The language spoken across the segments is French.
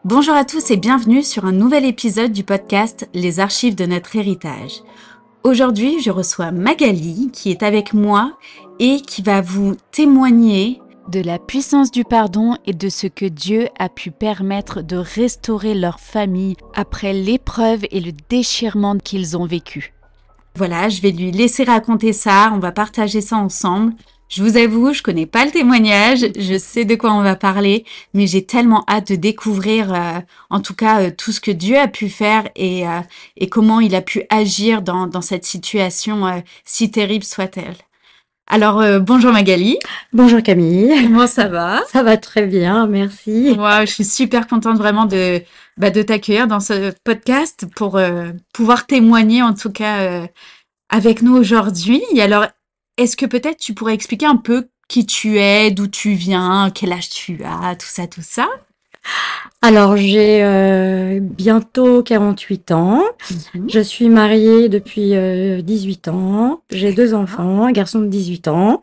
Bonjour à tous et bienvenue sur un nouvel épisode du podcast Les archives de notre héritage. Aujourd'hui, je reçois Magali qui est avec moi et qui va vous témoigner de la puissance du pardon et de ce que Dieu a pu permettre de restaurer leur famille après l'épreuve et le déchirement qu'ils ont vécu. Voilà, je vais lui laisser raconter ça, on va partager ça ensemble. Je vous avoue, je connais pas le témoignage, je sais de quoi on va parler, mais j'ai tellement hâte de découvrir, en tout cas, tout ce que Dieu a pu faire et comment il a pu agir dans cette situation, si terrible soit-elle. Alors, bonjour Magali. Bonjour Camille, Comment ça va? ça va très bien, merci. Moi, je suis super contente vraiment de t'accueillir dans ce podcast pour pouvoir témoigner, en tout cas, avec nous aujourd'hui. Et alors, est-ce que peut-être tu pourrais expliquer un peu qui tu es, d'où tu viens, quel âge tu as, tout ça, tout ça? Alors j'ai bientôt 48 ans, Mhm. je suis mariée depuis 18 ans, j'ai deux D'accord. enfants, un garçon de 18 ans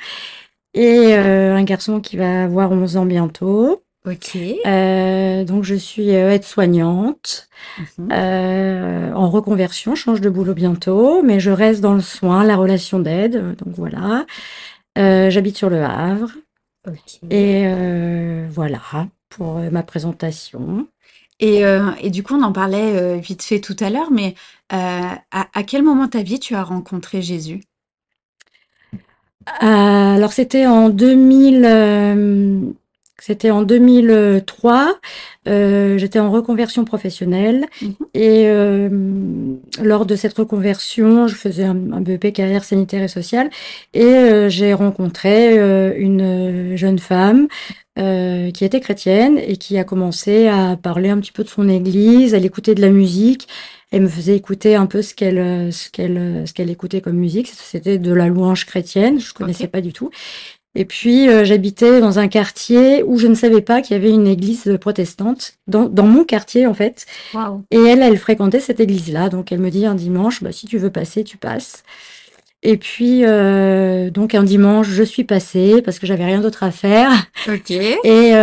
et un garçon qui va avoir 11 ans bientôt. Ok. Donc je suis aide-soignante Mhm. en reconversion, je change de boulot bientôt, mais je reste dans le soin, la relation d'aide, donc voilà. J'habite sur le Havre. Ok. Et voilà pour ma présentation. Et du coup, on en parlait vite fait tout à l'heure, mais à quel moment de ta vie tu as rencontré Jésus? Alors c'était en 2003. J'étais en reconversion professionnelle Mhm. et lors de cette reconversion, je faisais un BEP carrière sanitaire et sociale et j'ai rencontré une jeune femme qui était chrétienne et qui a commencé à parler un petit peu de son église, elle écoutait de la musique. Elle me faisait écouter un peu ce qu'elle écoutait comme musique. C'était de la louange chrétienne. Je Ok. connaissais pas du tout. Et puis, j'habitais dans un quartier où je ne savais pas qu'il y avait une église protestante dans mon quartier, en fait. Waouh. Et elle fréquentait cette église-là. Donc, elle me dit un dimanche, bah, si tu veux passer, tu passes. Et puis, donc, un dimanche, je suis passée parce que j'avais rien d'autre à faire. Ok. Et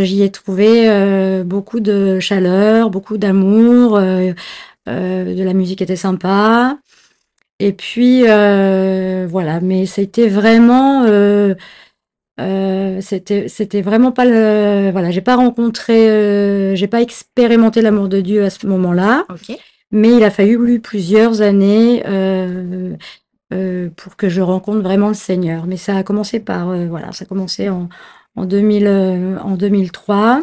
j'y ai trouvé beaucoup de chaleur, beaucoup d'amour. De la musique était sympa. Et puis voilà, mais c'était vraiment pas le voilà, j'ai pas rencontré, j'ai pas expérimenté l'amour de Dieu à ce moment-là, Ok. mais il a fallu plusieurs années pour que je rencontre vraiment le Seigneur. Mais ça a commencé par voilà, ça a commencé en 2003.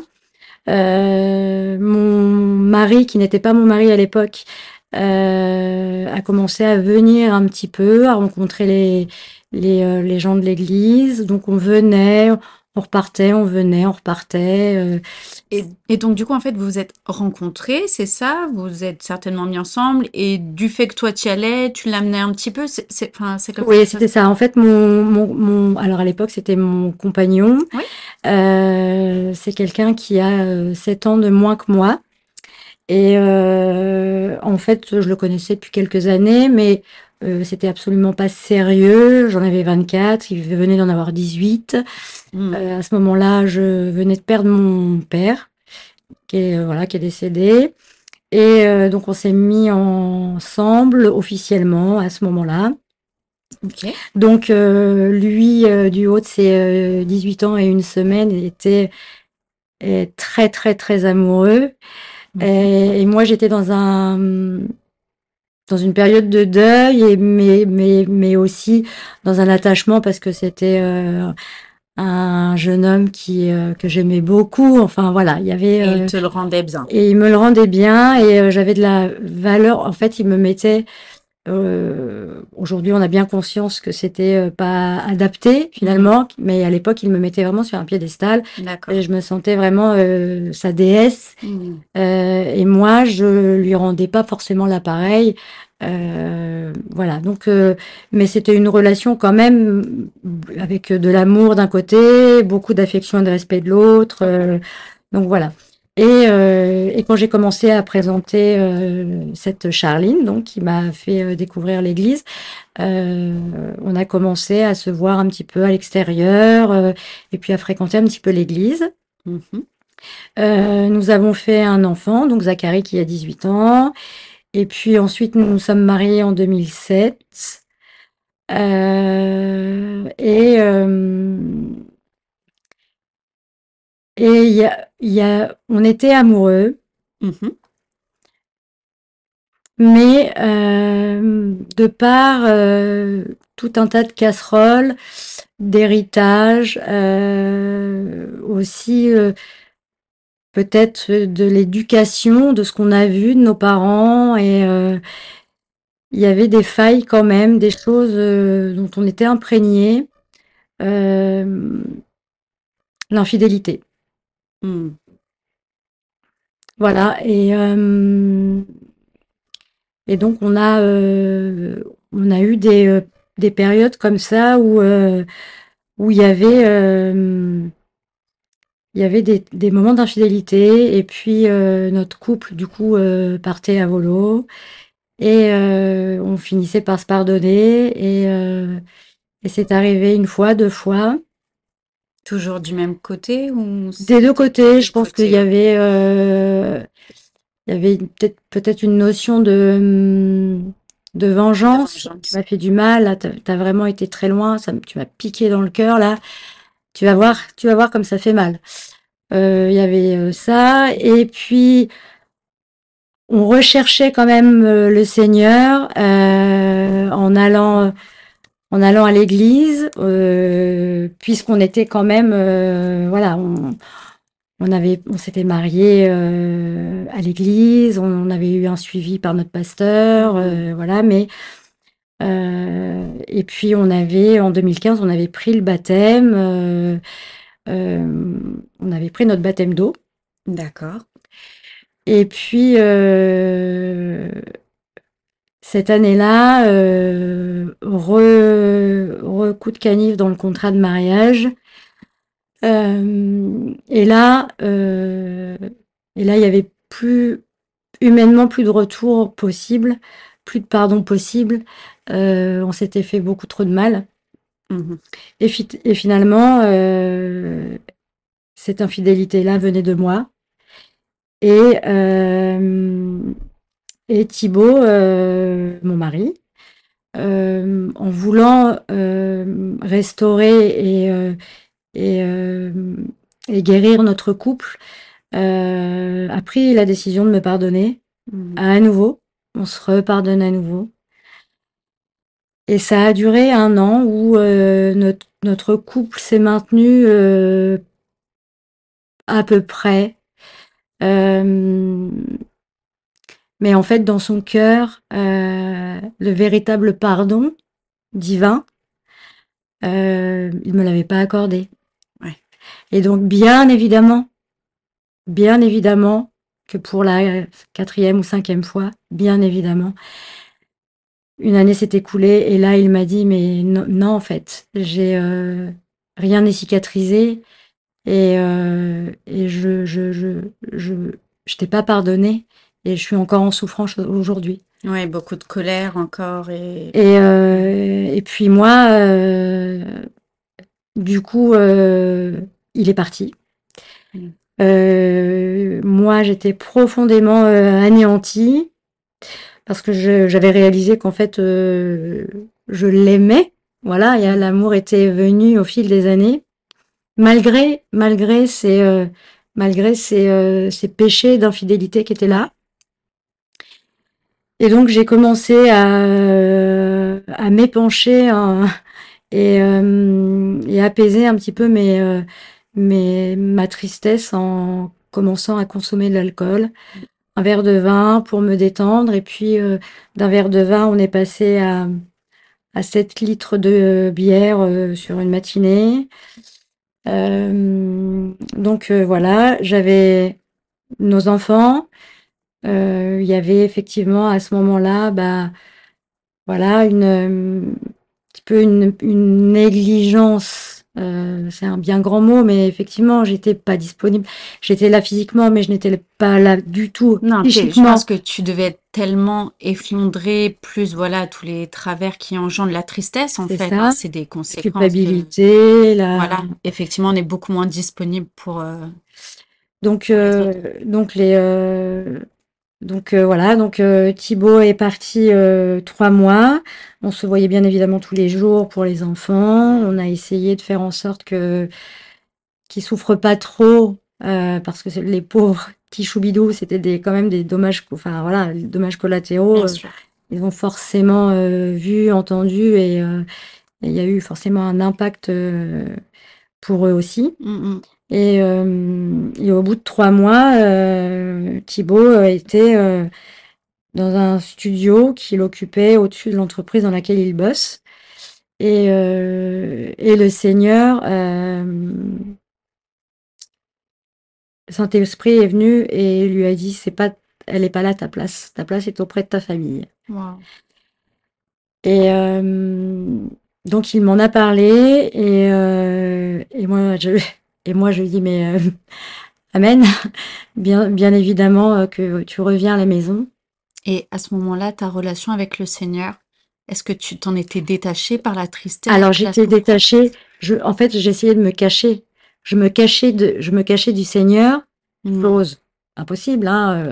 Mon mari, qui n'était pas mon mari à l'époque, a commencé à venir un petit peu, à rencontrer les gens de l'église. Donc on venait, on repartait, on venait, on repartait. Et donc, du coup, en fait, vous vous êtes rencontrés, c'est ça? Vous vous êtes certainement mis ensemble. Et du fait que toi, tu y allais, tu l'amenais un petit peu. Enfin, c'est comme ça Oui, que ça se c'était passe. ça. En fait, alors à l'époque, c'était mon compagnon. Oui. C'est quelqu'un qui a 7 ans de moins que moi. Et en fait, je le connaissais depuis quelques années, mais c'était absolument pas sérieux. J'en avais 24, il venait d'en avoir 18. Hmm. À ce moment-là, je venais de perdre mon père, voilà, qui est décédé. Et donc, on s'est mis ensemble officiellement à ce moment-là. Ok. Donc, lui, du haut de ses 18 ans et une semaine, il était très, très, très amoureux. Mhm. Et moi, j'étais dans une période de deuil, mais aussi dans un attachement parce que c'était un jeune homme que j'aimais beaucoup. Enfin voilà, il y avait Et il te le rendait bien. et il me le rendait bien et j'avais de la valeur. En fait, il me mettait. Aujourd'hui, on a bien conscience que c'était pas adapté Hmm. finalement, mais à l'époque, il me mettait vraiment sur un piédestal et D'accord. je me sentais vraiment sa déesse. Hmm. Et moi, je lui rendais pas forcément l'appareil. Voilà. Donc, mais c'était une relation quand même avec de l'amour d'un côté, beaucoup d'affection et de respect de l'autre. Donc voilà. Et quand j'ai commencé à présenter cette Charline, donc qui m'a fait découvrir l'église, on a commencé à se voir un petit peu à l'extérieur et puis à fréquenter un petit peu l'église. Mhm. Nous avons fait un enfant, donc Zachary qui a 18 ans. Et puis ensuite, nous nous sommes mariés en 2007. Euh, et euh, et on était amoureux, Mhm. mais de par tout un tas de casseroles, d'héritage, aussi peut-être de l'éducation, de ce qu'on a vu de nos parents, et il y avait des failles quand même, des choses dont on était imprégné. Euh, L'infidélité. Mm. Voilà. Et donc on a eu des périodes comme ça où il y avait des moments d'infidélité, et puis notre couple du coup partait à volo, et on finissait par se pardonner, et c'est arrivé une fois, deux fois. Toujours du même côté ou Des deux c'était des côtés, deux je pense qu'il côtés, ouais. y avait peut-être une notion de De vengeance. Tu vengeance. m'as fait du mal, là, t'as vraiment été très loin, tu m'as piqué dans le cœur, là. Mm. Tu vas voir comme ça fait mal. Il y avait ça, et puis on recherchait quand même le Seigneur en allant à l'église, puisqu'on était quand même, voilà, on s'était mariés à l'église, on avait eu un suivi par notre pasteur, Mm. voilà, mais et puis en 2015, on avait pris le baptême, on avait pris notre baptême d'eau, D'accord. et puis cette année-là, coup de canif dans le contrat de mariage. Et là, il y avait plus humainement plus de retour possible, plus de pardon possible. On s'était fait beaucoup trop de mal. Mhm. Et finalement, cette infidélité-là venait de moi. Et, euh, et Thibaut, mon mari, en voulant restaurer et, euh, et guérir notre couple, a pris la décision de me pardonner Mhm. à nouveau. On se repardonne à nouveau. Et ça a duré un an où notre couple s'est maintenu à peu près. Euh, mais en fait, dans son cœur, le véritable pardon divin, il me l'avait pas accordé. Ouais. Et donc, bien évidemment, que pour la quatrième ou cinquième fois, bien évidemment, une année s'est écoulée, et là, il m'a dit, mais non, non, en fait, rien n'est cicatrisé, et je t'ai pas pardonné, et je suis encore en souffrance aujourd'hui. Ouais, beaucoup de colère encore et Et puis moi, du coup, il est parti. mm. Moi, j'étais profondément anéantie, parce que j'avais réalisé qu'en fait, je l'aimais. Voilà, Mm. l'amour était venu au fil des années, malgré ces péchés d'infidélité qui étaient là. Et donc, j'ai commencé à m'épancher, et apaiser un petit peu ma tristesse, en commençant à consommer de l'alcool. Un verre de vin pour me détendre, et puis d'un verre de vin, on est passé à 7 litres de bière sur une matinée. Donc voilà, j'avais nos enfants. Il y avait effectivement à ce moment-là, bah, voilà, petit peu une négligence. C'est un bien grand mot, mais effectivement, j'étais pas disponible. J'étais là physiquement, mais je n'étais pas là du tout Non, je pense psychiquement. que tu devais être tellement effondré, plus voilà, tous les travers qui engendrent la tristesse, en C'est fait, hein. ça, C'est des la conséquences de, culpabilité, voilà, effectivement, on est beaucoup moins disponible pour, Donc, pour les autres. voilà, Thibaut est parti 3 mois. On se voyait bien évidemment tous les jours pour les enfants. On a essayé de faire en sorte que qu'ils souffrent pas trop, parce que les pauvres petits choubidous, c'était quand même des dommages, enfin voilà, des dommages collatéraux. Bien sûr. Ils ont forcément vu, entendu, et il y a eu forcément un impact pour eux aussi. Mm, Et au bout de 3 mois, Thibaut était dans un studio qu'il occupait au-dessus de l'entreprise dans laquelle il bosse. Et le Seigneur, le Saint-Esprit est venu et lui a dit, c'est pas, elle est pas là ta place. Ta place est auprès de ta famille. wow. Et donc il m'en a parlé et moi je lui dis mais amen, bien évidemment que tu reviens à la maison. Et à ce moment-là, ta relation avec le Seigneur, est-ce que tu t'en étais détaché par la tristesse, Alors la j'étais souffrance? détachée. En fait, j'essayais de me cacher. Je me cachais du Seigneur, Mm, chose impossible, hein.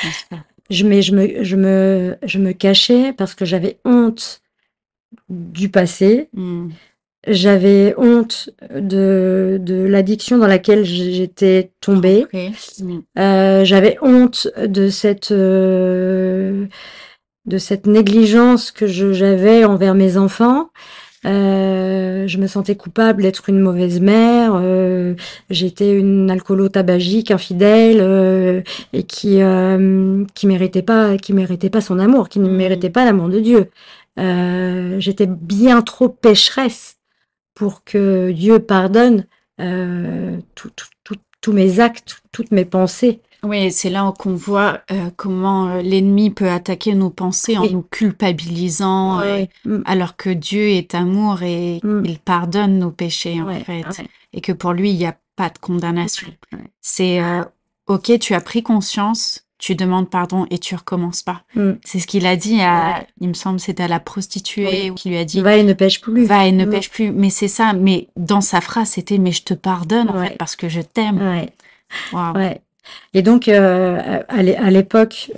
bien sûr. Je me cachais parce que j'avais honte du passé. Mm, J'avais honte de l'addiction dans laquelle j'étais tombée. trempé. Mm, J'avais honte de cette négligence que j'avais envers mes enfants. Je me sentais coupable d'être une mauvaise mère. J'étais une alcoolo-tabagique infidèle et qui méritait pas son amour, qui ne méritait mm. pas l'amour de Dieu. J'étais bien trop pécheresse pour que Dieu pardonne tous mes actes, toutes mes pensées. Oui, c'est là qu'on voit comment l'ennemi peut attaquer nos pensées en Oui, nous culpabilisant, oui, oui. alors que Dieu est amour et Mm, il pardonne nos péchés en ouais, fait, ouais, et que pour lui, il n'y a pas de condamnation. ouais, ouais. C'est ok, tu as pris conscience, tu demandes pardon et tu recommences pas. Mm, C'est ce qu'il a dit ouais, il me semble, c'était à la prostituée oui. qui lui a dit, Va et ne pêche plus. va et ne Mm, pêche plus. Mais c'est ça, mais dans sa phrase, c'était, mais je te pardonne en fait ouais, parce que je t'aime. ouais, Waouh. ouais. Et donc, à l'époque,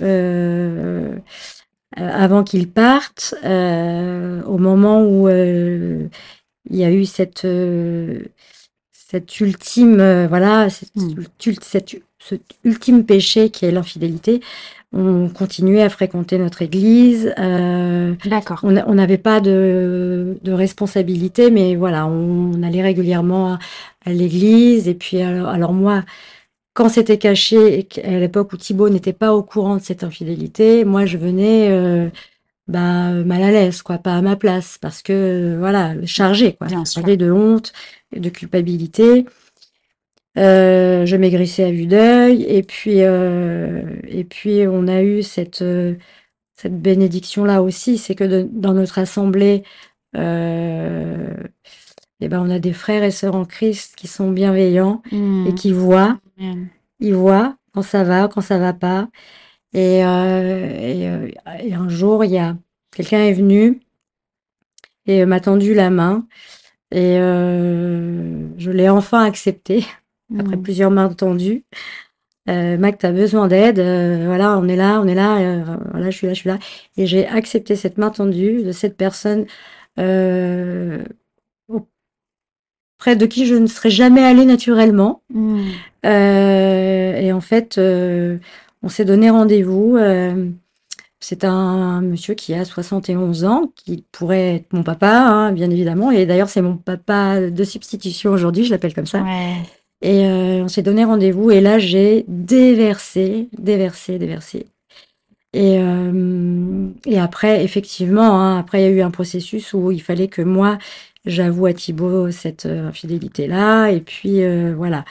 avant qu'il parte, au moment où il y a eu cette ultime, voilà, Hmm. cet ultime péché qui est l'infidélité, on continuait à fréquenter notre église. D'accord. On n'avait pas de responsabilité, mais voilà, on allait régulièrement à l'église. Et puis, alors moi, quand c'était caché, et à l'époque où Thibaut n'était pas au courant de cette infidélité, moi, je venais mal à l'aise, quoi, pas à ma place, parce que, voilà, chargée, quoi, Bien sûr. chargée de honte, de culpabilité. Je maigrissais à vue d'œil, et puis on a eu cette bénédiction-là aussi, c'est que dans notre assemblée, euh, eh ben, on a des frères et sœurs en Christ qui sont bienveillants et Hmm. qui voient, Amen. ils voient quand ça va pas. Et un jour, il y a quelqu'un est venu et m'a tendu la main et je l'ai enfin accepté après Hmm. plusieurs mains tendues. Mac, t'as besoin d'aide, voilà, on est là, voilà, je suis là. Et j'ai accepté cette main tendue de cette personne euh, auprès de qui je ne serais jamais allée naturellement. Hmm. Et en fait, on s'est donné rendez-vous. C'est un monsieur qui a 71 ans, qui pourrait être mon papa, hein, bien évidemment. Et d'ailleurs, c'est mon papa de substitution aujourd'hui, je l'appelle comme ça. Ouais. Et on s'est donné rendez-vous. Et là, j'ai déversé, déversé, déversé. Et après, effectivement, hein, après, il y a eu un processus où il fallait que moi, j'avoue à Thibaut cette infidélité-là. Et puis, voilà.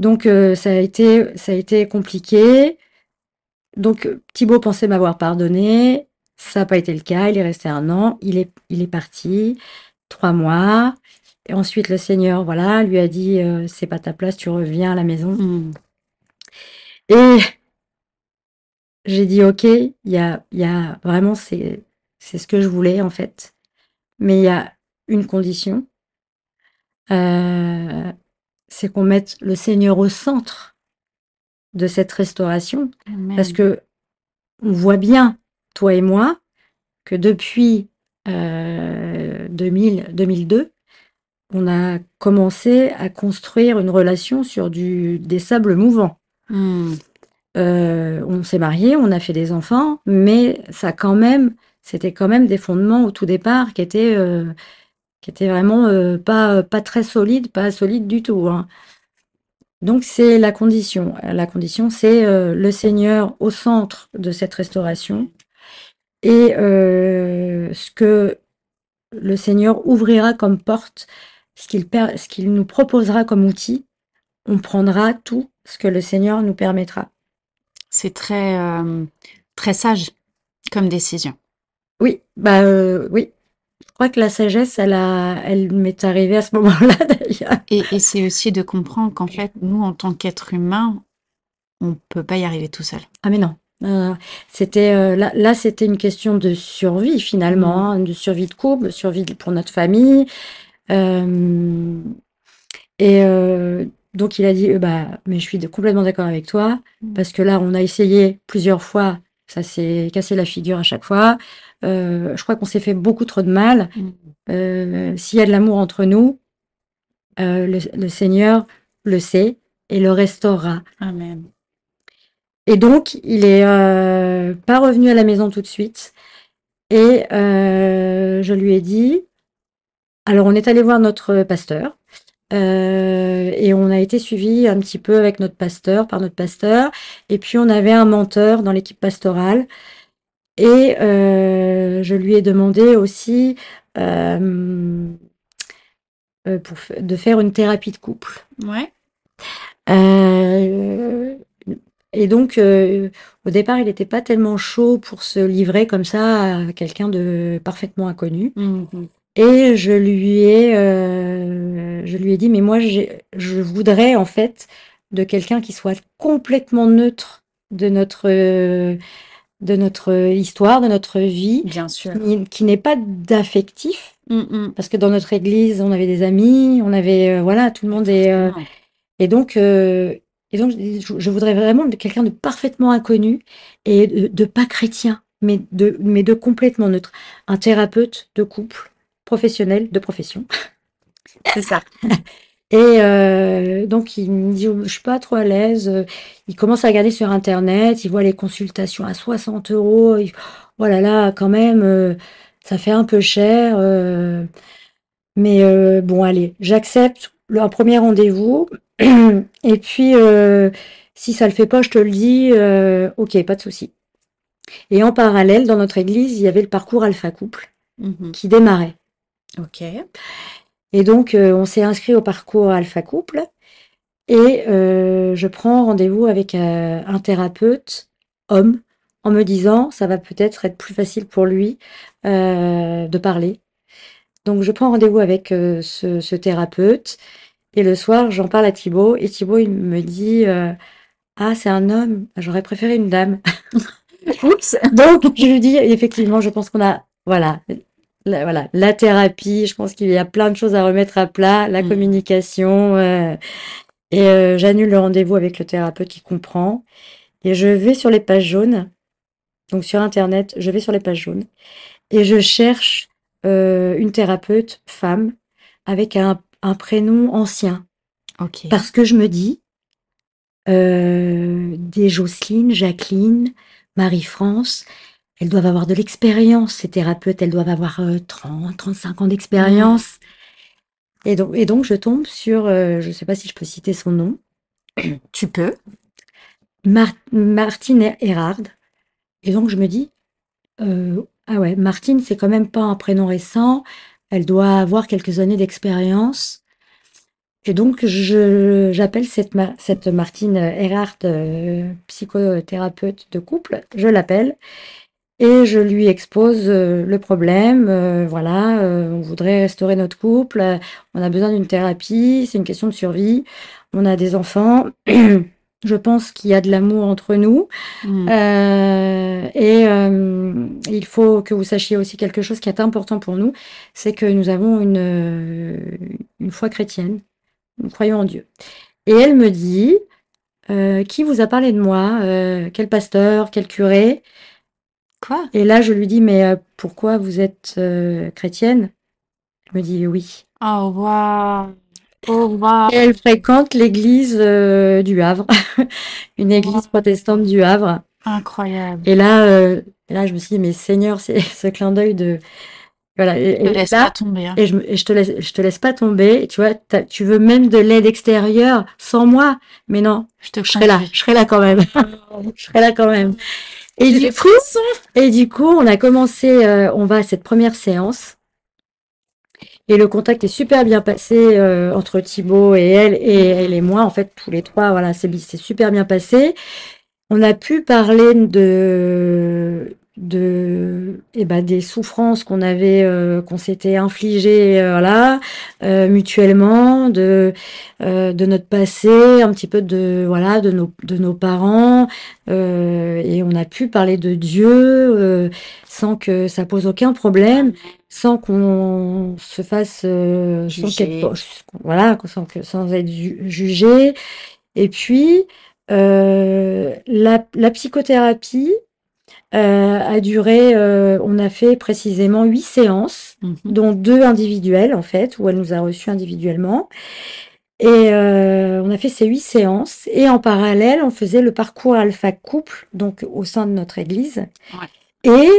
Donc, ça a été compliqué. Donc, Thibaut pensait m'avoir pardonné. Ça n'a pas été le cas. Il est resté 1 an. Il est parti. 3 mois. Et ensuite, le Seigneur, voilà, lui a dit, c'est pas ta place, tu reviens à la maison. Hmm. Et j'ai dit, ok, il y a vraiment, c'est ce que je voulais, en fait. Mais il y a une condition, c'est qu'on mette le Seigneur au centre de cette restauration. Parce Amen. que on voit bien, toi et moi, que depuis 2002, on a commencé à construire une relation sur des sables mouvants. Hmm. On s'est mariés, on a fait des enfants, mais c'était quand même des fondements au tout départ qui étaient vraiment pas très solides, pas solides du tout, hein. Donc c'est la condition. La condition, c'est le Seigneur au centre de cette restauration et ce que le Seigneur ouvrira comme porte, ce qu'il nous proposera comme outil, on prendra tout ce que le Seigneur nous permettra. C'est très sage comme décision. Oui, oui. Je crois que la sagesse, elle m'est arrivée à ce moment-là d'ailleurs. Et c'est aussi de comprendre qu'en fait, nous, en tant qu'êtres humains, on peut pas y arriver tout seul. Ah mais non. C'était là, c'était une question de survie finalement, hein, de survie de couple, survie pour notre famille. Euh, et donc il a dit, bah, mais je suis complètement d'accord avec toi, parce que là, on a essayé plusieurs fois, ça s'est cassé la figure à chaque fois. Je crois qu'on s'est fait beaucoup trop de mal. S'il y a de l'amour entre nous, le Seigneur le sait et le restaurera. Amen. Et donc, il est pas revenu à la maison tout de suite. Et je lui ai dit, alors on est allé voir notre pasteur. Et on a été suivi un petit peu avec notre pasteur, par notre pasteur. Et puis on avait un menteur dans l'équipe pastorale. Et je lui ai demandé aussi de faire une thérapie de couple. Ouais. Euh, et donc, au départ, il n'était pas tellement chaud pour se livrer comme ça à quelqu'un de parfaitement inconnu. Mhm. Et je lui ai dit, mais moi, je voudrais en fait de quelqu'un qui soit complètement neutre de notre histoire, de notre vie, Bien sûr. qui n'ait pas d'affectif. Mm, Parce que dans notre église, on avait des amis, on avait, voilà, tout le monde est. forcément. Et donc, je voudrais vraiment quelqu'un de parfaitement inconnu et de pas chrétien, mais de complètement neutre. Un thérapeute de couple, professionnel, de profession. C'est ça. Et donc, il me dit, je suis pas trop à l'aise. Il commence à regarder sur Internet, il voit les consultations à 60 euros. Oh là là, quand même, ça fait un peu cher. Mais bon, allez, j'accepte un premier rendez-vous. Et puis, si ça le fait pas, je te le dis, ok, pas de souci. Et en parallèle, dans notre église, il y avait le parcours Alpha Couple Mhm. qui démarrait. Ok. Et donc, on s'est inscrit au parcours Alpha Couple et je prends rendez-vous avec un thérapeute homme en me disant, ça va peut-être être plus facile pour lui de parler. Donc, je prends rendez-vous avec ce thérapeute. Et le soir, j'en parle à Thibaut, et Thibaut, il me dit ah, c'est un homme, j'aurais préféré une dame. Oups. Donc, je lui dis effectivement, je pense qu'on a, voilà, la thérapie, je pense qu'il y a plein de choses à remettre à plat, la communication, et j'annule le rendez-vous avec le thérapeute qui comprend, et je vais sur les pages jaunes, donc sur Internet, je vais sur les pages jaunes, et je cherche une thérapeute femme avec un prénom ancien. Ok. Parce que je me dis, des Jocelyne, Jacqueline, Marie-France, elles doivent avoir de l'expérience, ces thérapeutes, elles doivent avoir 30, 35 ans d'expérience. Et donc, je tombe sur, je ne sais pas si je peux citer son nom, Tu peux. Martine Erhard. Et donc, je me dis, ah ouais, Martine, c'est quand même pas un prénom récent, elle doit avoir quelques années d'expérience. Et donc, j'appelle cette Martine Erhardt, psychothérapeute de couple, je l'appelle et je lui expose le problème. Voilà, on voudrait restaurer notre couple, on a besoin d'une thérapie, c'est une question de survie, on a des enfants, je pense qu'il y a de l'amour entre nous. Et il faut que vous sachiez aussi quelque chose qui est important pour nous, c'est que nous avons une foi chrétienne. Nous croyons en Dieu. Et elle me dit, Qui vous a parlé de moi? Quel pasteur? Quel curé? Quoi? Et là, je lui dis, mais pourquoi vous êtes chrétienne? Elle me dit oui. Oh, waouh! Oh, Et elle waouh! fréquente l'église du Havre, une église Waouh! protestante du Havre. Incroyable. Et là, je me suis dit, mais Seigneur, c'est ce clin d'œil de voilà. Je te Et laisse pas là, tomber, hein. et je te laisse pas tomber. Et tu vois, tu veux même de l'aide extérieure sans moi, mais non, Je te conduis. je serai là quand même, je serai là quand même. Et J'ai du des coup, frissons. on a commencé, on va à cette première séance. Et le contact est super bien passé entre Thibaut et elle et moi, en fait, tous les trois, voilà, c'est super bien passé. On a pu parler des souffrances qu'on s'était infligées, voilà, mutuellement, de notre passé, un petit peu voilà, de nos parents, et on a pu parler de Dieu, sans que ça pose aucun problème, sans qu'on se fasse, Jugé. voilà, sans être jugé. Et puis, la psychothérapie a duré, on a fait précisément 8 séances, Mhm. dont 2 individuelles en fait, où elle nous a reçus individuellement. Et on a fait ces 8 séances. Et en parallèle, on faisait le parcours Alpha Couple, donc au sein de notre église. Ouais. Et,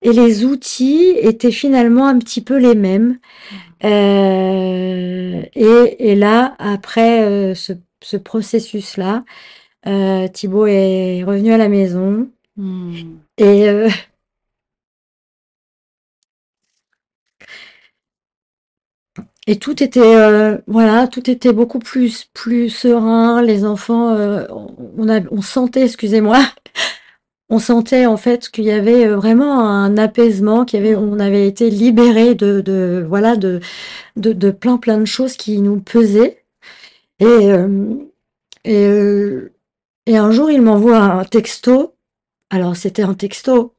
et les outils étaient finalement un petit peu les mêmes. Et là, après ce processus-là, Thibaut est revenu à la maison Hmm. et, et tout était voilà, tout était beaucoup plus serein. Les enfants, on sentait, excusez-moi, on sentait en fait qu'il y avait vraiment un apaisement, on avait été libérés voilà de plein de choses qui nous pesaient. Et et, euh, et un jour, il m'envoie un texto. Alors c'était un texto.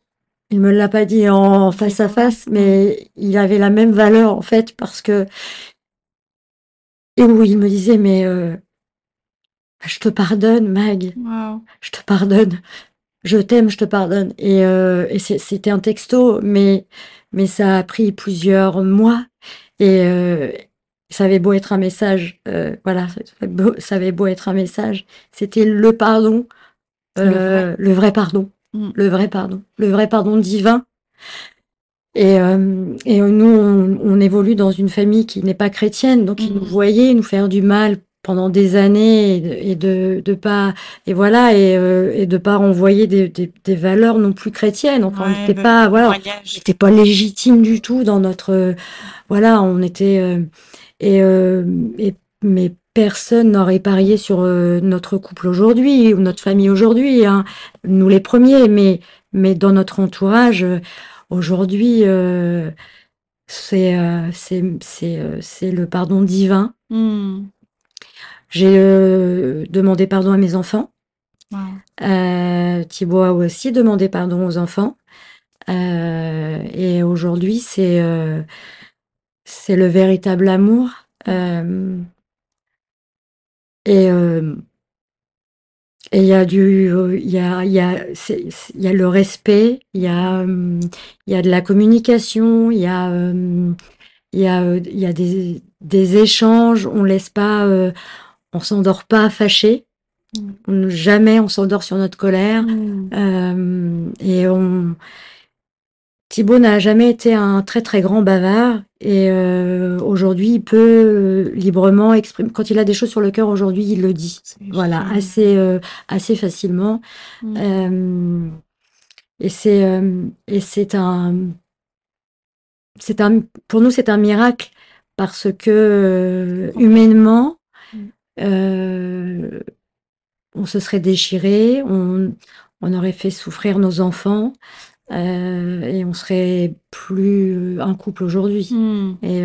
Il me l'a pas dit en face à face, mais il avait la même valeur en fait parce que et où il me disait mais je te pardonne Mag, Wow. je te pardonne, je t'aime, je te pardonne et c'était un texto mais ça a pris plusieurs mois et ça avait beau être un message voilà ça avait beau être un message, c'était le pardon, Le vrai. le vrai pardon, Hmm. le vrai pardon divin. Et nous, on évolue dans une famille qui n'est pas chrétienne, donc ils nous voyaient nous faire du mal pendant des années de pas et voilà et de pas renvoyer des valeurs non plus chrétiennes. Enfin, on Ouais, n'était le pas voilà, on témoignage. n'était pas légitime du tout dans notre voilà, on était et, euh, et mais personne n'aurait parié sur notre couple aujourd'hui ou notre famille aujourd'hui, hein, nous les premiers, mais dans notre entourage. Aujourd'hui, c'est le pardon divin. Hmm. J'ai demandé pardon à mes enfants. Wow. Thibaut a aussi demandé pardon aux enfants. Et aujourd'hui, c'est le véritable amour. Et et il y a il y a le respect, il y a de la communication, il y a des échanges, on s'endort pas fâché, jamais on s'endort sur notre colère. Hmm. Et Thibaut n'a jamais été un très très grand bavard et aujourd'hui il peut librement exprimer quand il a des choses sur le cœur aujourd'hui il le dit C'est voilà génial. assez facilement. Hmm. Euh, et c'est un pour nous c'est un miracle parce que humainement Hmm. euh, on se serait déchiré, on aurait fait souffrir nos enfants et on serait plus un couple aujourd'hui. Hmm. Et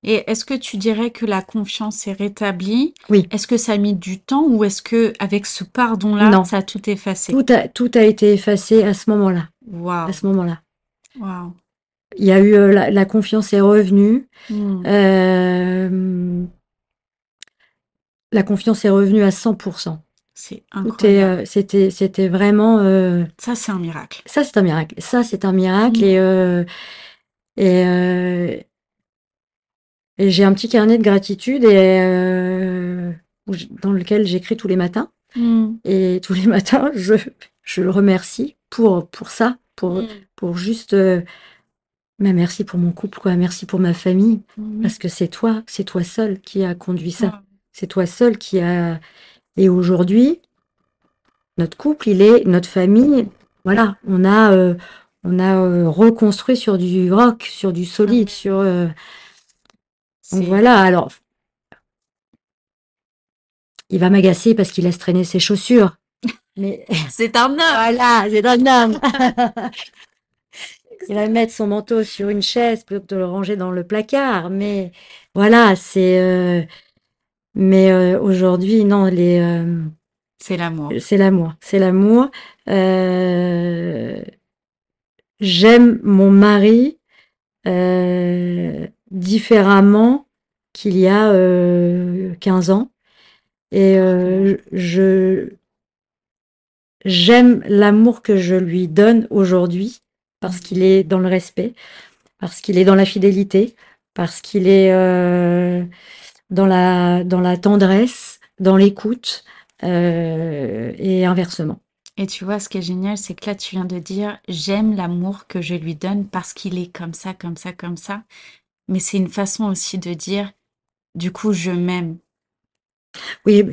Et est-ce que tu dirais que la confiance est rétablie? oui, Est-ce que ça a mis du temps ou est-ce que avec ce pardon-là, non, ça a tout effacé? tout a été effacé à ce moment-là. À Waouh, ce moment-là, waouh. il y a eu la confiance est revenue. Hmm. Euh, la confiance est revenue à 100%. C'est incroyable. C'était vraiment... Ça, c'est un miracle. ça, c'est un miracle. Ça, c'est un miracle. Mm. Et, euh, et j'ai un petit carnet de gratitude dans lequel j'écris tous les matins. Mm. Et tous les matins, je le remercie pour ça, Mm. pour juste... mais merci pour mon couple, quoi. Merci pour ma famille. Parce Oui. que c'est toi seul qui a conduit ça. Mm. C'est toi seul qui a... Et aujourd'hui, notre couple, notre famille, voilà, on a reconstruit sur du rock, sur du solide, Mm. donc C'est voilà. Alors, il va m'agacer parce qu'il laisse traîner ses chaussures. Mais c'est un homme. voilà, c'est un homme. Il va mettre son manteau sur une chaise plutôt que de le ranger dans le placard. Mais voilà, mais aujourd'hui, non, C'est l'amour. c'est l'amour. C'est l'amour. Euh, J'aime mon mari différemment qu'il y a 15 ans. Et j'aime l'amour que je lui donne aujourd'hui parce Mm. qu'il est dans le respect, parce qu'il est dans la fidélité, parce qu'il est dans la tendresse, dans l'écoute et inversement. Et tu vois, ce qui est génial, c'est que là, tu viens de dire, j'aime l'amour que je lui donne parce qu'il est comme ça, comme ça, comme ça. Mais c'est une façon aussi de dire, du coup, je m'aime. Oui,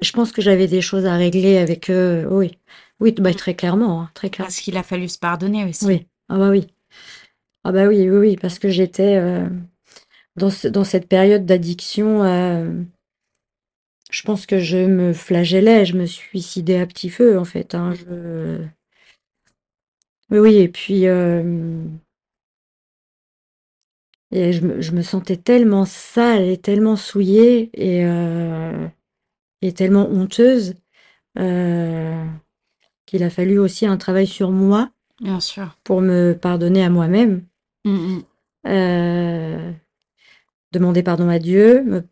je pense que j'avais des choses à régler avec eux. Oui, oui, bah, Mm. très clairement, hein, très clairement. Parce qu'il a fallu se pardonner aussi. Oui, ah bah oui. Ah bah oui, oui, oui, parce que j'étais dans cette période d'addiction. Je pense que je me flagellais, je me suicidais à petit feu en fait. Hein, oui, oui, et puis je me sentais tellement sale et tellement souillée et tellement honteuse euh, qu'il a fallu aussi un travail sur moi Bien sûr. pour me pardonner à moi-même, Mm, mm. euh, demander pardon à Dieu,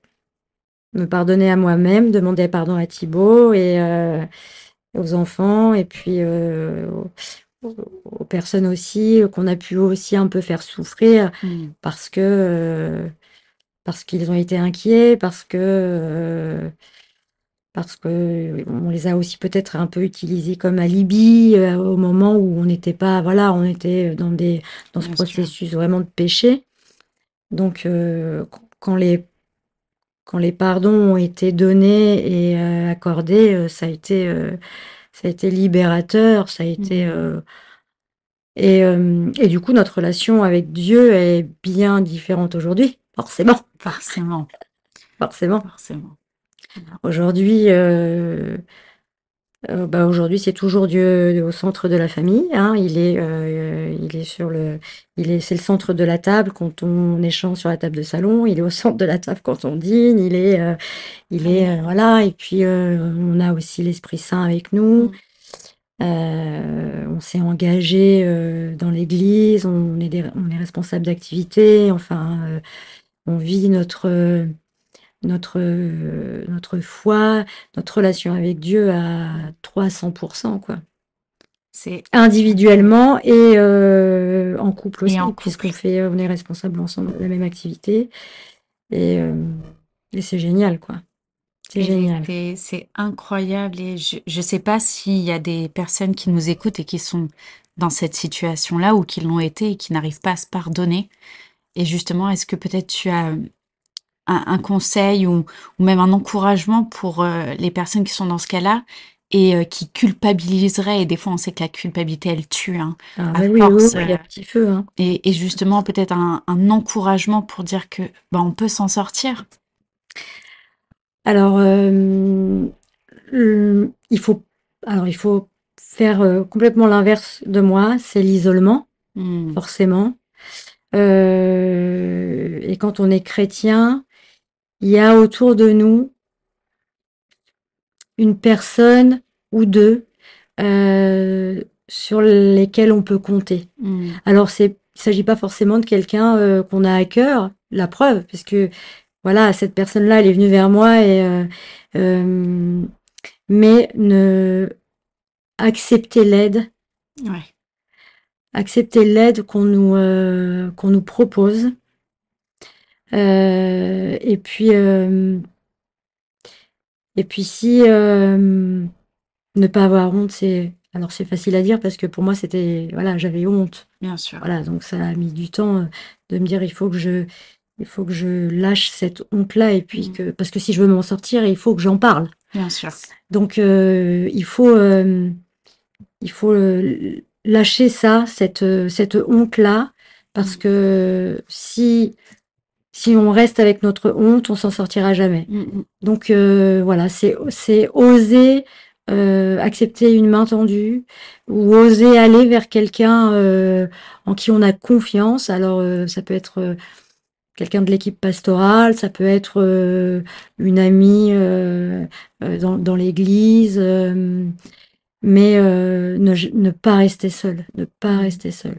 me pardonner à moi-même, demander pardon à Thibaut et aux enfants et puis aux personnes aussi qu'on a pu aussi un peu faire souffrir Mm. parce que parce qu'ils ont été inquiets, parce que on les a aussi peut-être un peu utilisés comme alibi au moment où on n'était pas, voilà, on était dans ce Bien sûr. processus vraiment de péché. Donc quand quand les pardons ont été donnés et accordés, ça a été libérateur, ça a été Mm. et du coup notre relation avec Dieu est bien différente aujourd'hui, forcément, Forcément. forcément. Forcément. Mm. Aujourd'hui, bah, aujourd'hui, c'est toujours Dieu au centre de la famille, hein. Il est c'est le centre de la table quand on échange sur la table de salon. Il est au centre de la table quand on dîne. Voilà. Et puis, on a aussi l'Esprit Saint avec nous. Mm. On s'est engagé dans l'Église. On est responsable d'activités. Enfin, on vit notre foi, notre relation avec Dieu à 300%, quoi. C'est incroyable. Individuellement et en couple Et en aussi, puisqu'on couple. on est responsable ensemble de la même activité. Et, euh, et c'est génial, quoi. C'est Et génial. c'est incroyable. Et je sais pas s'il y a des personnes qui nous écoutent et qui sont dans cette situation-là ou qui l'ont été et qui n'arrivent pas à se pardonner. Et justement, est-ce que peut-être tu as un conseil ou même un encouragement pour les personnes qui sont dans ce cas-là et qui culpabiliseraient, et des fois on sait que la culpabilité elle tue hein, Ah à bah oui, oui, force, oui, il y a petit feu, hein. et justement peut-être un encouragement pour dire que bah, on peut s'en sortir. Alors, il faut, il faut faire complètement l'inverse de moi, c'est l'isolement, Hmm. forcément. Et quand on est chrétien, il y a autour de nous une personne ou deux sur lesquelles on peut compter. Hmm. Alors, il ne s'agit pas forcément de quelqu'un qu'on a à cœur, la preuve, parce que voilà, cette personne-là, elle est venue vers moi euh, mais accepter l'aide, Ouais, accepter l'aide qu'on nous propose. Et puis, si ne pas avoir honte, alors c'est facile à dire parce que pour moi c'était, voilà, j'avais honte. bien sûr. Voilà, donc ça a mis du temps de me dire il faut que je lâche cette honte-là et puis parce que si je veux m'en sortir, il faut que j'en parle. Bien sûr. Donc il faut lâcher ça, cette honte-là, parce que si on reste avec notre honte, on s'en sortira jamais. Donc voilà, c'est oser accepter une main tendue ou oser aller vers quelqu'un en qui on a confiance. Alors ça peut être quelqu'un de l'équipe pastorale, ça peut être une amie dans l'église, mais ne pas rester seul, ne pas rester seul.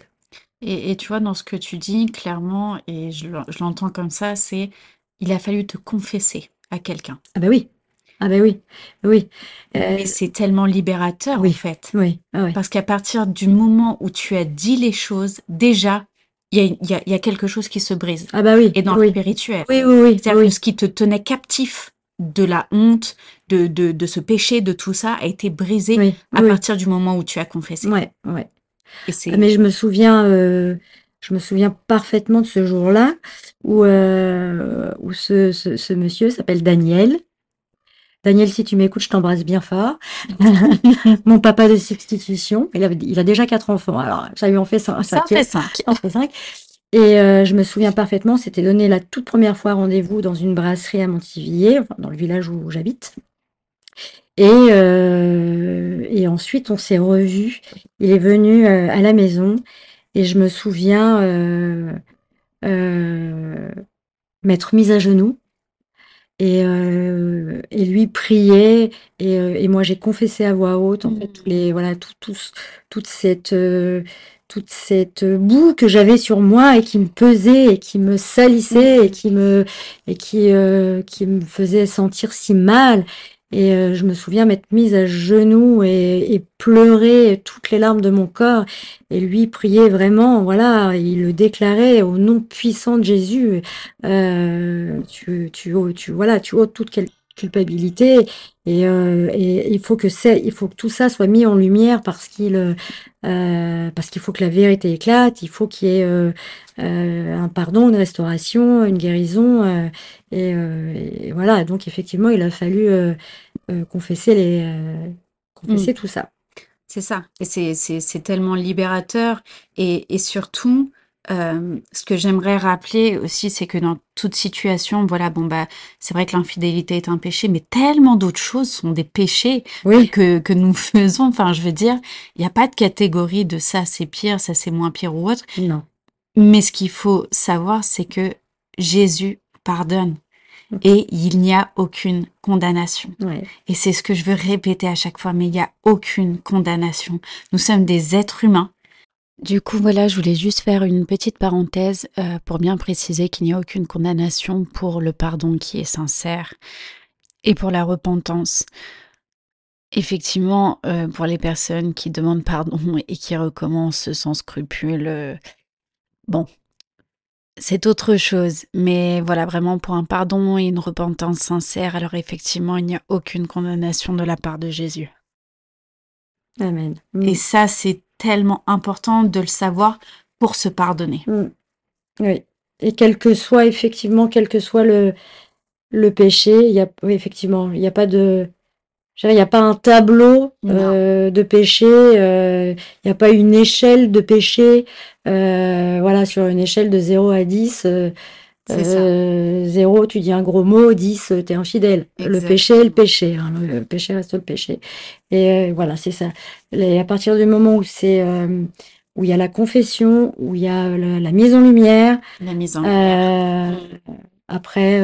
Et tu vois, dans ce que tu dis, clairement, et je l'entends comme ça, c'est il a fallu te confesser à quelqu'un. Ah ben oui, ah ben oui, oui, Et c'est tellement libérateur, en oui, fait. oui, ah ouais. Parce qu'à partir du moment où tu as dit les choses, déjà, il y a quelque chose qui se brise. Ah bah oui, Et dans le oui, spirituel. oui, oui, oui, C'est-à-dire que oui, ce qui te tenait captif de la honte, de ce péché, de tout ça, a été brisé oui, à oui, partir du moment où tu as confessé. ouais, ouais. Et Ah, mais c'est... je me souviens parfaitement de ce jour-là où ce monsieur s'appelle Daniel. Daniel, si tu m'écoutes, je t'embrasse bien fort. Mon papa de substitution, il a déjà 4 enfants. Alors, ça lui en fait un Ça en fait cinquième. 5. Ça en fait 5. Et je me souviens parfaitement, c'était donné la toute première fois rendez-vous dans une brasserie à Montivilliers, enfin, dans le village où j'habite. Et ensuite, on s'est revus. Il est venu à la maison et je me souviens euh, m'être mise à genoux et lui prier et moi j'ai confessé à voix haute en fait voilà toute cette boue que j'avais sur moi et qui me pesait et qui me salissait qui me faisait sentir si mal. Et je me souviens m'être mise à genoux et pleurer toutes les larmes de mon corps et lui prier vraiment, voilà, il le déclarait au nom puissant de Jésus. Voilà, tu ôtes toute culpabilité et il faut que tout ça soit mis en lumière parce qu'il faut que la vérité éclate, il faut qu'il y ait un pardon, une restauration, une guérison et voilà. Donc effectivement, il a fallu Mm. confesser tout ça. C'est ça. Et c'est tellement libérateur. Et surtout, ce que j'aimerais rappeler aussi, c'est que dans toute situation, voilà, bon, bah, c'est vrai que l'infidélité est un péché, mais tellement d'autres choses sont des péchés Oui, que nous faisons. Enfin, je veux dire, il n'y a pas de catégorie de ça c'est pire, ça c'est moins pire ou autre. non. Mais ce qu'il faut savoir, c'est que Jésus pardonne et il n'y a aucune condamnation. Ouais. Et c'est ce que je veux répéter à chaque fois, mais il n'y a aucune condamnation. Nous sommes des êtres humains. Du coup, voilà, je voulais juste faire une petite parenthèse pour bien préciser qu'il n'y a aucune condamnation pour le pardon qui est sincère et pour la repentance. Effectivement, pour les personnes qui demandent pardon et qui recommencent sans scrupule, bon, c'est autre chose. Mais voilà, vraiment pour un pardon et une repentance sincère, alors effectivement, il n'y a aucune condamnation de la part de Jésus. Amen. Et ça, c'est tellement important de le savoir pour se pardonner. Oui. Et quel que soit le péché, oui, effectivement, il n'y a pas de, je dirais, il n'y a pas un tableau Non, de péché, il n'y a pas une échelle de péché, voilà, sur une échelle de 0 à 10, c'est ça. 0, tu dis un gros mot, 10, t'es infidèle. Le péché est le Exactement. péché, hein, le péché reste le péché. Et voilà, c'est ça. À partir du moment où il y a la confession, où il y a la mise en lumière, La mise en lumière. euh, après,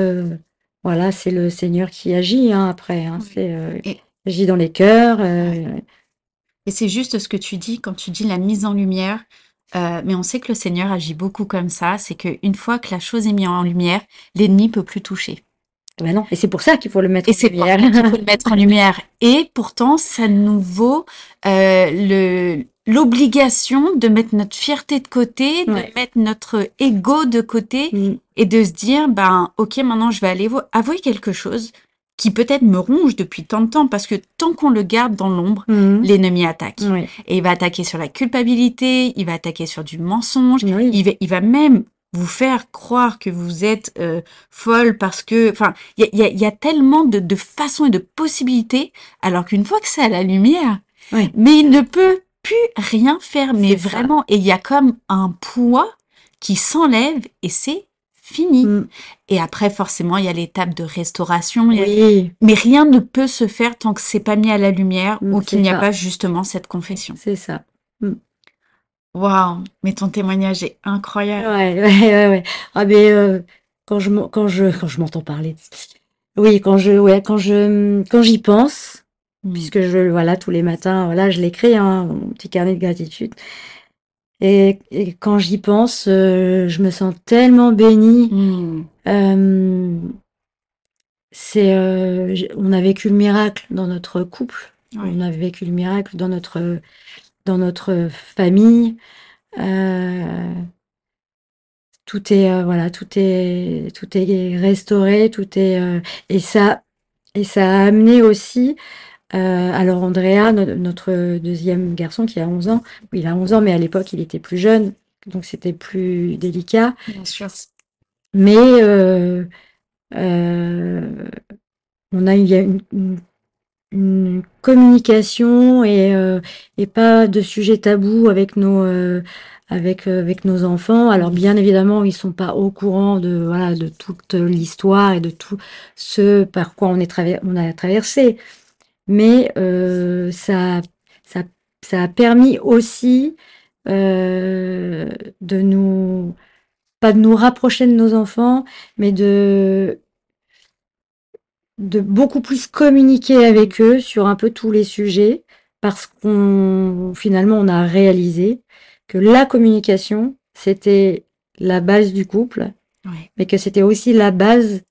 voilà, c'est le Seigneur qui agit, hein, après, hein, Oui. Et, agit dans les cœurs. ouais. Et c'est juste ce que tu dis quand tu dis la mise en lumière. Mais on sait que le Seigneur agit beaucoup comme ça. C'est qu'une fois que la chose est mise en lumière, l'ennemi peut plus toucher. Ben non, et c'est pour ça qu'il faut le mettre Et en c'est pour lumière. ça qu'il faut le mettre en lumière. Et pourtant, ça nous vaut l'obligation de mettre notre fierté de côté, de Ouais. mettre notre ego de côté Mm. et de se dire, ben, ok, maintenant je vais aller avouer quelque chose qui peut-être me ronge depuis tant de temps, parce que tant qu'on le garde dans l'ombre, Mm. l'ennemi attaque. Ouais. Et il va attaquer sur la culpabilité, il va attaquer sur du mensonge, Oui. il va même vous faire croire que vous êtes folle parce que, enfin, il y a tellement de façons et de possibilités, alors qu'une fois que c'est à la lumière, Oui. mais il ne peut plus rien faire, mais C'est ça. vraiment, et il y a comme un poids qui s'enlève et c'est fini. Mm. Et après, forcément, il y a l'étape de restauration, Oui, mais rien ne peut se faire tant que c'est pas mis à la lumière ou qu'il c'est n'y a ça. pas justement cette confession. C'est ça. Mm. Waouh, mais ton témoignage est incroyable. Ouais, ouais, ouais, ouais. Ah mais quand je m'entends parler, oui, quand j'y pense, Mm. puisque voilà, tous les matins, voilà, je l'écris, hein, mon petit carnet de gratitude. Et quand j'y pense, je me sens tellement bénie. Mm. On a vécu le miracle dans notre couple, Ouais. on a vécu le miracle dans notre famille. Tout est voilà, tout est restauré, tout est et ça a amené aussi. Alors Andrea, notre deuxième garçon qui a 11 ans, il a 11 ans, mais à l'époque il était plus jeune, donc c'était plus délicat. Bien sûr. Mais euh, il y a une communication et pas de sujet tabou avec nos enfants. Alors bien évidemment, ils sont pas au courant de voilà de toute l'histoire et de tout ce par quoi on a traversé, mais ça ça a permis aussi de nous pas de nous rapprocher de nos enfants, mais de beaucoup plus communiquer avec eux sur un peu tous les sujets, parce qu'on finalement on a réalisé que la communication c'était la base du couple, Ouais, mais que c'était aussi la base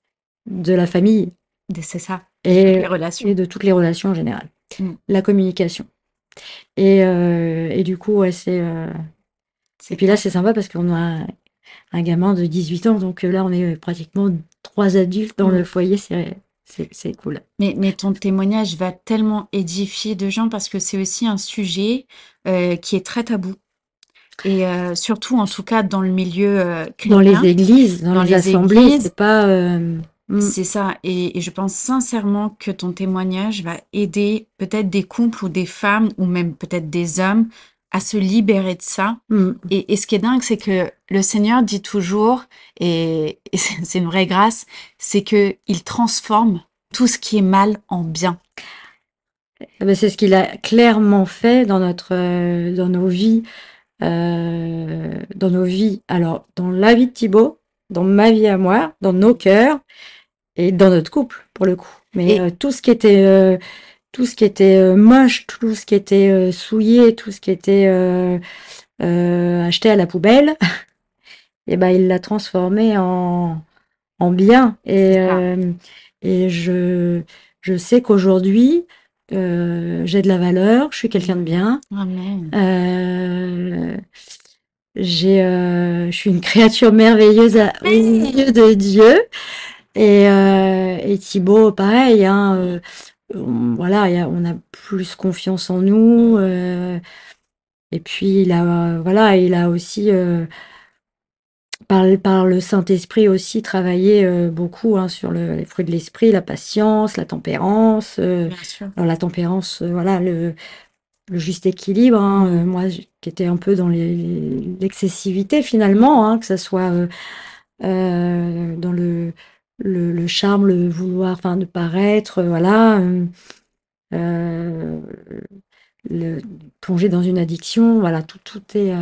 de la famille c'est ça. De toutes les et relations. de toutes les relations en général. Mm. La communication. Et du coup, ouais, et C'est puis là, top. c'est sympa parce qu'on a un gamin de 18 ans, donc là, on est pratiquement trois adultes dans le Mm. foyer, c'est cool. Mais ton témoignage va tellement édifier de gens parce que c'est aussi un sujet qui est très tabou. Et surtout, en tout cas, dans le milieu Dans les chrétien, églises, dans dans les les assemblées, églises, c'est pas. c'est ça. Et je pense sincèrement que ton témoignage va aider peut-être des couples ou des femmes ou même peut-être des hommes à se libérer de ça. Mm. Et ce qui est dingue, c'est que le Seigneur dit toujours, et c'est une vraie grâce, c'est que il transforme tout ce qui est mal en bien. Eh ben, c'est ce qu'il a clairement fait dans nos vies. Alors, dans la vie de Thibaut, dans ma vie à moi, dans nos cœurs et dans notre couple, pour le coup. Mais Et tout ce qui était moche, tout ce qui était souillé, tout ce qui était acheté à la poubelle, et ben il l'a transformé en bien. c'est ça. Et je sais qu'aujourd'hui, j'ai de la valeur, je suis quelqu'un de bien. Amen. Euh, je suis une créature merveilleuse aux yeux de Dieu. Et Thibaut, pareil, hein, voilà, on a plus confiance en nous. Et puis voilà, il a aussi par le Saint-Esprit aussi travaillé beaucoup hein, sur les fruits de l'esprit, la patience, la tempérance. Bien sûr. Alors la tempérance, voilà, le juste équilibre. Hein, moi, qui étais un peu dans l'excessivité finalement, hein, que ça soit dans le charme, le vouloir, enfin, de paraître, voilà. Euh, le, plonger dans une addiction, voilà, tout est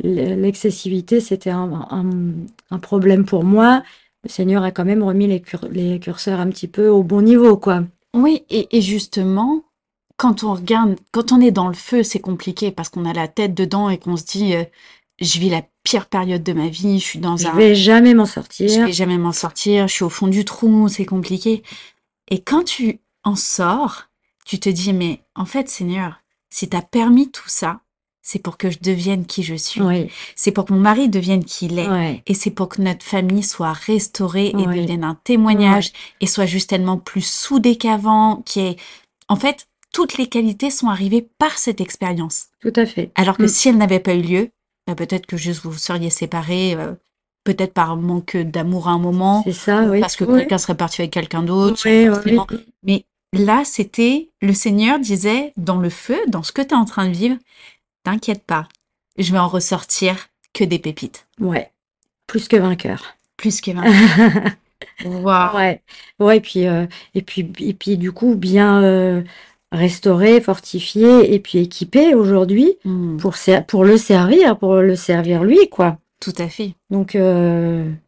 l'excessivité, c'était un problème pour moi. Le Seigneur a quand même remis les curseurs un petit peu au bon niveau, quoi. Oui, et justement, quand on regarde, quand on est dans le feu, c'est compliqué parce qu'on a la tête dedans et qu'on se dit, je vis la pire période de ma vie, je suis dans Je vais jamais m'en je vais sortir. jamais m'en sortir, je suis au fond du trou, c'est compliqué. Et quand tu en sors, tu te dis, mais en fait, Seigneur, si tu as permis tout ça, c'est pour que je devienne qui je suis. Oui, C'est pour que mon mari devienne qui il est. ouais, Et c'est pour que notre famille soit restaurée et ouais, devienne un ouais, témoignage et soit juste tellement plus soudée qu'avant. En fait, toutes les qualités sont arrivées par cette expérience. tout à fait. Alors que si elle n'avait pas eu lieu, bah, peut-être que juste vous vous seriez séparés, peut-être par manque d'amour à un moment, C'est ça, ou oui. parce que Oui, quelqu'un serait parti avec quelqu'un d'autre, sans oui, forcément. oui. Mais là, c'était, le Seigneur disait, dans le feu, dans ce que tu es en train de vivre, t'inquiète pas, je vais en ressortir que des pépites, Ouais, plus que vainqueur. plus que vainqueur. Waouh. Ouais, ouais, et puis du coup, bien restauré, fortifié, et puis équipé aujourd'hui Hmm, pour le servir lui, quoi. tout à fait. Donc,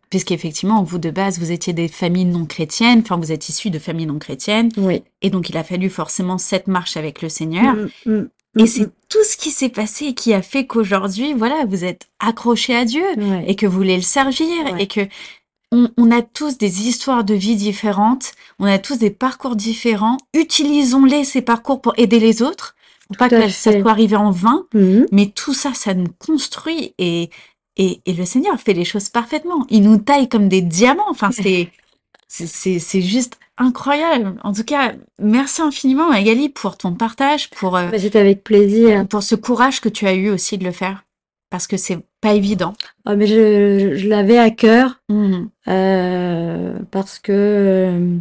Puisqu'effectivement, vous de base, vous étiez des familles non chrétiennes, enfin vous êtes issus de familles non chrétiennes, oui. et donc il a fallu forcément cette marche avec le Seigneur. Mm, Et mm, c'est tout ce qui s'est passé qui a fait qu'aujourd'hui, voilà, vous êtes accrochés à Dieu ouais, et que vous voulez le servir ouais, et que on a tous des histoires de vie différentes, on a tous des parcours différents. Utilisons-les, ces parcours, pour aider les autres, pour tout pas à que ça fait. soit arrivé en vain. Mhm. Mais tout ça, ça nous construit et le Seigneur fait les choses parfaitement. Il nous taille comme des diamants. Enfin, c'est juste incroyable. En tout cas, merci infiniment, Magali, pour ton partage, Mais c'était avec plaisir. pour ce courage que tu as eu aussi de le faire. Parce que c'est pas évident. Ah, mais je l'avais à cœur Mhm. parce que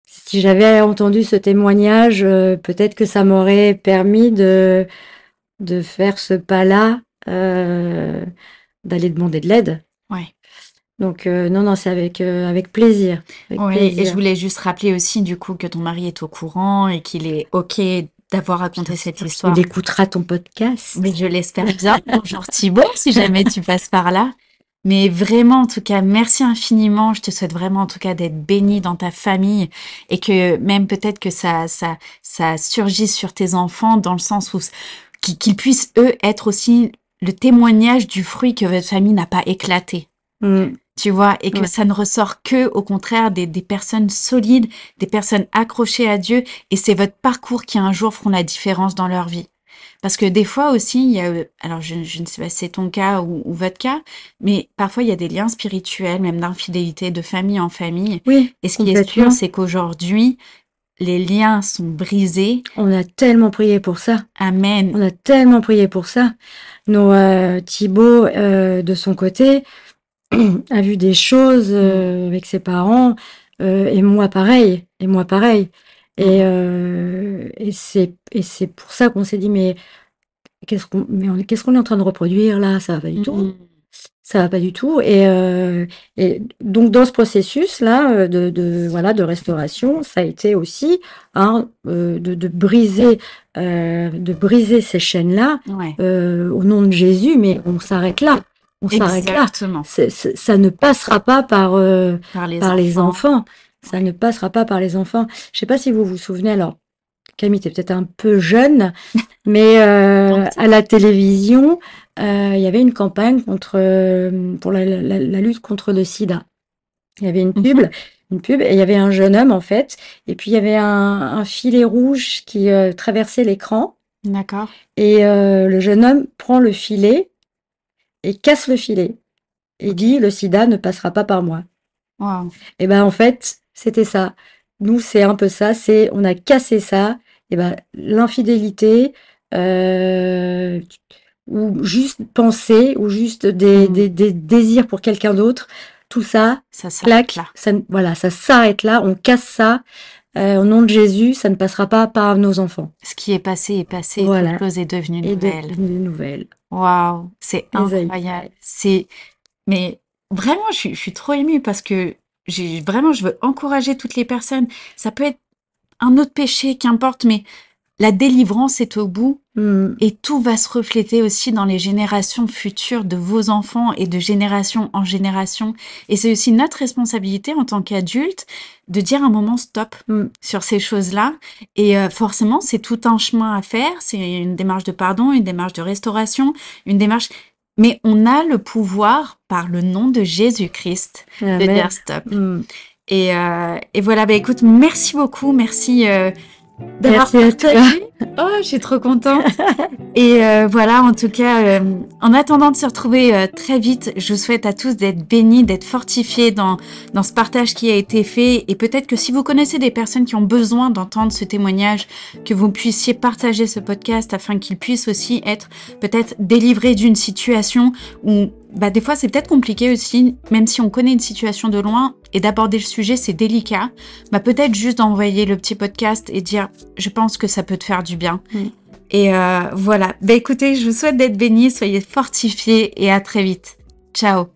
si j'avais entendu ce témoignage, peut-être que ça m'aurait permis de faire ce pas-là, d'aller demander de l'aide. Ouais. Donc, non, non, c'est avec plaisir, avec Oui, et je plaisir. voulais juste rappeler aussi du coup que ton mari est au courant et qu'il est OK d'avoir raconté Bien cette sûr qu'il histoire. écoutera ton Mais podcast. je l'espère bien. Bonjour Thibaut, si jamais tu passes par là. Mais vraiment, en tout cas, merci infiniment. Je te souhaite vraiment, en tout cas, d'être béni dans ta famille et que même peut-être que ça surgisse sur tes enfants dans le sens où qu'ils puissent, eux, être aussi le témoignage du fruit que votre famille n'a pas éclaté. Mm, Tu vois, et que ouais. ça ne ressort que, au contraire, des personnes solides, des personnes accrochées à Dieu, et c'est votre parcours qui un jour feront la différence dans leur vie. Parce que des fois aussi, il y a, alors je ne sais pas si c'est ton cas ou votre cas, mais parfois il y a des liens spirituels, même d'infidélité, de famille en famille. Oui, Et ce qui est sûr, complètement. c'est qu'aujourd'hui, les liens sont brisés. On a tellement prié pour ça. Amen. On a tellement prié pour ça. Nos Thibaut, de son côté, a vu des choses Mm, avec ses parents, et moi pareil, et moi pareil. mm, Et c'est pour ça qu'on s'est dit, mais qu'est-ce qu'on est en train de reproduire là? Ça va pas du tout. mm. Ça va pas du tout. Et donc dans ce processus-là, de restauration, ça a été aussi hein, de briser ces chaînes-là Ouais, au nom de Jésus, mais on s'arrête là. On s'arrête là. exactement. Ça ne passera pas Par les par les enfants. enfants. Ça Ouais. ne passera pas par les enfants. Je sais pas si vous vous souvenez, alors Camille, t'es peut-être un peu jeune, mais Un à petit la télévision, il y avait une campagne pour la lutte contre le sida. Il y avait peu. Mhm. une pub, et il y avait un jeune homme en fait, et puis il y avait un filet rouge qui traversait l'écran, D'accord. et le jeune homme prend le filet et casse le filet, et Ok. dit le sida ne passera pas par moi. Wow. Et ben en fait, c'était ça. Nous, c'est un peu ça, on a cassé ça. Et ben l'infidélité, euh, ou juste penser, ou juste Mm. des désirs pour quelqu'un d'autre, tout ça, Ça s'arrête clac, là. voilà, ça s'arrête là, on casse ça. Au nom de Jésus, ça ne passera pas par nos enfants. Ce qui est passé, toute Voilà. chose est devenue Et de nouvelle. une nouvelle. Waouh, c'est Esaïe. incroyable. Mais vraiment, je suis trop émue parce que vraiment, je veux encourager toutes les personnes. Ça peut être un autre péché, qu'importe, mais la délivrance est au bout Mmh. et tout va se refléter aussi dans les générations futures de vos enfants et de génération en génération. Et c'est aussi notre responsabilité en tant qu'adultes de dire un moment stop Mmh. sur ces choses-là. Et forcément, c'est tout un chemin à faire. C'est une démarche de pardon, une démarche de restauration, une démarche... Mais on a le pouvoir, par le nom de Jésus-Christ, de Amen. dire stop. Mmh. Et voilà, bah écoute, merci beaucoup, merci d'avoir Merci à toi. partagé. Oh, je suis trop contente. Et voilà, en tout cas, en attendant de se retrouver très vite, je vous souhaite à tous d'être bénis, d'être fortifiés dans ce partage qui a été fait. Et peut-être que si vous connaissez des personnes qui ont besoin d'entendre ce témoignage, que vous puissiez partager ce podcast afin qu'ils puissent aussi être peut-être délivrés d'une situation où des fois c'est peut-être compliqué aussi, même si on connaît une situation de loin et d'aborder le sujet, c'est délicat. Peut-être juste d'envoyer le petit podcast et dire « Je pense que ça peut te faire du bien ». Et voilà. Écoutez, je vous souhaite d'être bénis, soyez fortifiés et à très vite. Ciao.